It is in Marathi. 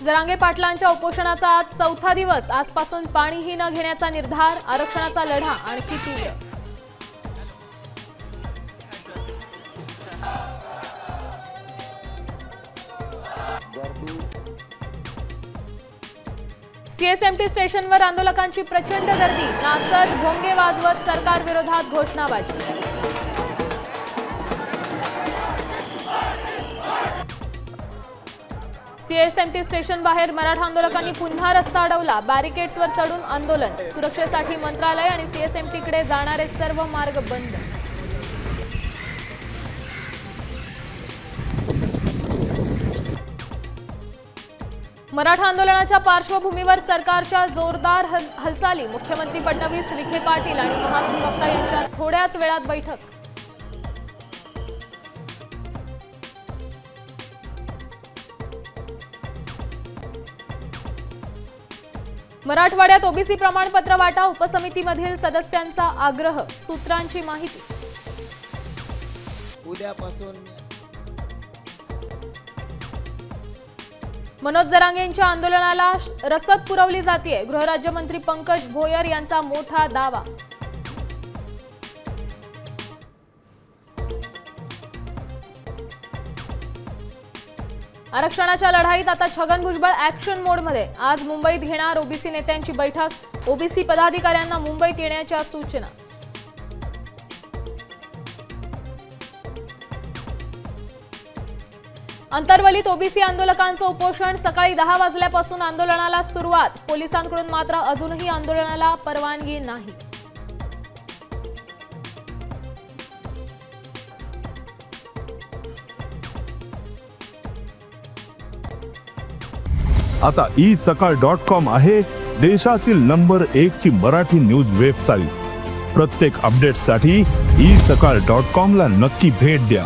जरांगे पाटलांच्या उपोषणाचा आज चौथा दिवस। आजपासून पाणीही न घेण्याचा निर्धार। आरक्षणाचा लढा आणखी तीव्र। सीएसएमटी स्टेशनवर आंदोलकांची प्रचंड गर्दी। नाचत भोंगे वाजवत सरकार विरोधात घोषणाबाजी। सीएसएमटी स्टेशन बाहेर मराठा आंदोलकांनी पुन्हा रस्ता अडवला। बॅरिकेड्सवर चढून आंदोलन। सुरक्षेसाठी मंत्रालय आणि सीएसएमटीकडे जाणारे सर्व मार्ग बंद। मराठा आंदोलनाच्या पार्श्वभूमीवर सरकारच्या जोरदार हालचाली। मुख्यमंत्री फडणवीस, विखे पाटील आणि महाधिवक्ता यांच्यात थोड्याच वेळात बैठक। मराठवाड्यात ओबीसी प्रमाणपत्र वाटा। उपसमितीमधील सदस्यांचा आग्रह। सूत्रांची माहिती। उद्यापासून मनोज जरांगेंच्या आंदोलनाला रसद पुरवली जाते। गृहराज्यमंत्री पंकज भोयर यांचा मोठा दावा। आरक्षणाच्या लढाईत आता छगन भुजबळ ऍक्शन मोडमध्ये। आज मुंबईत घेणार ओबीसी नेत्यांची बैठक। ओबीसी पदाधिकाऱ्यांना मुंबईत येण्याच्या सूचना। अंतरवलीत ओबीसी आंदोलकांचं उपोषण। सकाळी 10 वाजल्यापासून आंदोलनाला सुरुवात। पोलिसांकडून मात्र अजूनही आंदोलनाला परवानगी नाही। आता isakal.com आहे देशातील नंबर 1 ची मराठी न्यूज वेबसाईट। प्रत्येक अपडेटसाठी isakal.com ला नक्की भेट द्या।